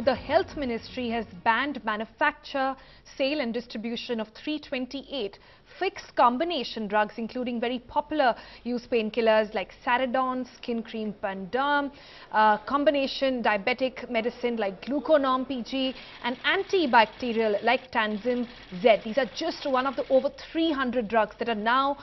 the Health Ministry has banned manufacture, sale and distribution of 328 fixed combination drugs, including very popular use painkillers like Saridon, skin cream Panderm, combination diabetic medicine like Gluconorm PG, and antibacterial like Tanzim Z. These are just one of the over 300 drugs that are now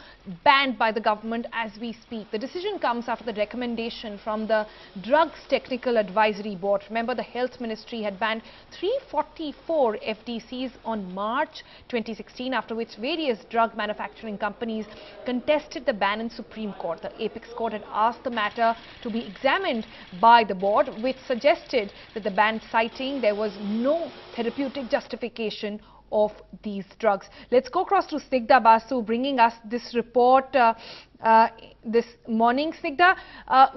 banned by the government as we speak. The decision comes after the recommendation from the Drugs Technical Advisory Board. Remember, the Health Ministry had banned 344 FDCs on March 2016, after which various drug manufacturing companies contested the ban in Supreme Court. The Apex Court had asked the matter to be examined by the board, which suggested that the ban, citing there was no therapeutic justification of these drugs. Let's go across to Snigdha Basu, bringing us this report this morning. Snigdha,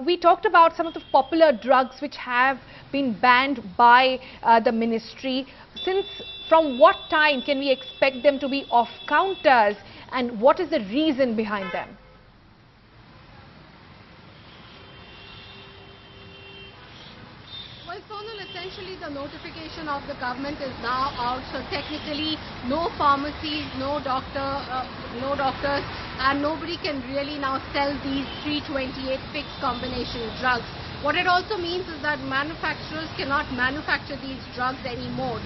we talked about some of the popular drugs which have been banned by the ministry. From what time can we expect them to be off counters, and what is the reason behind them? Well, Sonal, essentially the notification of the government is now out, so technically no pharmacies, no doctors, and nobody can really now sell these 328 fixed combination drugs. What it also means is that manufacturers cannot manufacture these drugs anymore.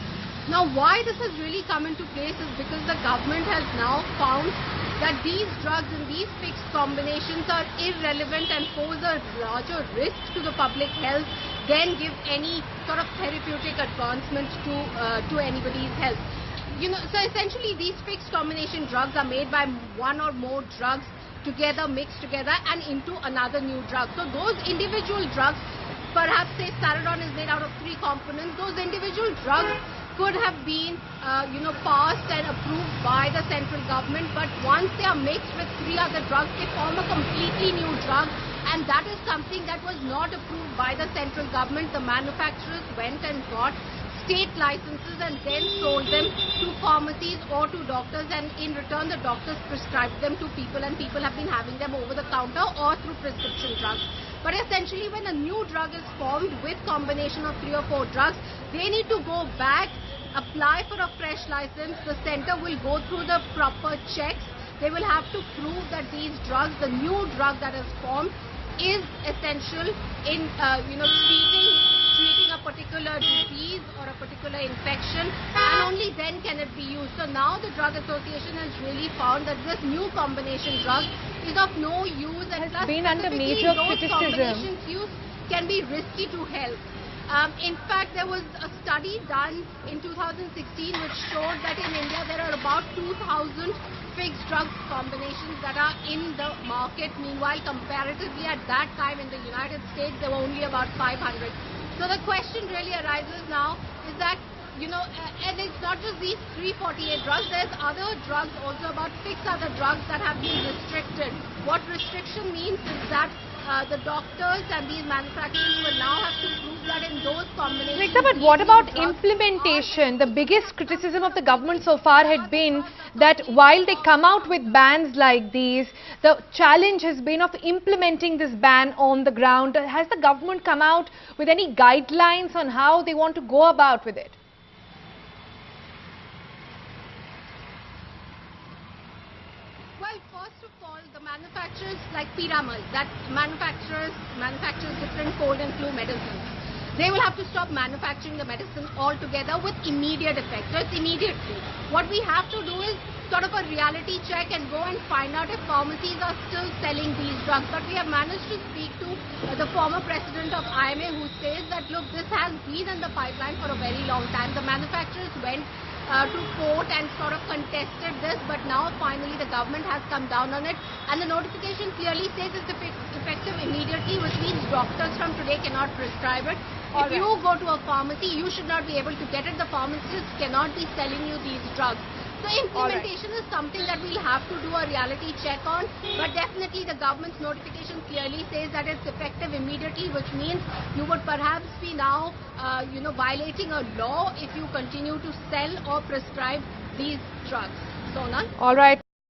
Now, why this has really come into place is because the government has now found that these drugs and these fixed combinations are irrelevant and pose a larger risk to the public health than give any sort of therapeutic advancement to anybody's health. You know, so essentially these fixed combination drugs are made by one or more drugs together, mixed together and into another new drug. So those individual drugs, perhaps say Saridon is made out of 3 components, those individual drugs could have been passed and approved by the central government, but once they are mixed with 3 other drugs, they form a completely new drug, and that is something that was not approved by the central government. The manufacturers went and got state licenses and then sold them to pharmacies or to doctors, and in return the doctors prescribed them to people, and people have been having them over the counter or through prescription drugs. But essentially, when a new drug is formed with combination of 3 or 4 drugs, they need to go back, apply for a fresh license. The center will go through the proper checks. They will have to prove that these drugs, the new drug that is formed, is essential in treating a particular disease or a particular infection, and only then can it be used. So now the Drug Association has really found that this new combination drug is of no use, and has been under major criticism. Combinations use can be risky to health. In fact, there was a study done in 2016 which showed that in India there are about 2,000 fixed drug combinations that are in the market. Meanwhile, comparatively at that time in the United States, there were only about 500. So the question really arises now is that, and it's not just these 348 drugs, there's other drugs also, about 6 other drugs that have been restricted. What restriction means is that the doctors and these manufacturers will now have to prove that in those combinations. But what about implementation? The biggest criticism of the government so far had been that while they come out with bans like these, the challenge has been of implementing this ban on the ground. Has the government come out with any guidelines on how they want to go about with it? Well, first of all, the manufacturers like Piramal, that manufactures different cold and flu medicines, they will have to stop manufacturing the medicine altogether with immediate effect. So it's immediately. What we have to do is sort of a reality check and go and find out if pharmacies are still selling these drugs. But we have managed to speak to the former president of IMA, who says that, look, this has been in the pipeline for a very long time. The manufacturers went to court and sort of contested this, but now finally the government has come down on it, and the notification clearly says it's effective immediately, which means doctors from today cannot prescribe it. If you go to a pharmacy, you should not be able to get it. The pharmacist cannot be selling you these drugs. So implementation is something that we'll have to do a reality check on, but definitely the government's notification clearly says that it's effective immediately, which means you would perhaps be now violating a law if you continue to sell or prescribe these drugs. Sonal? All right.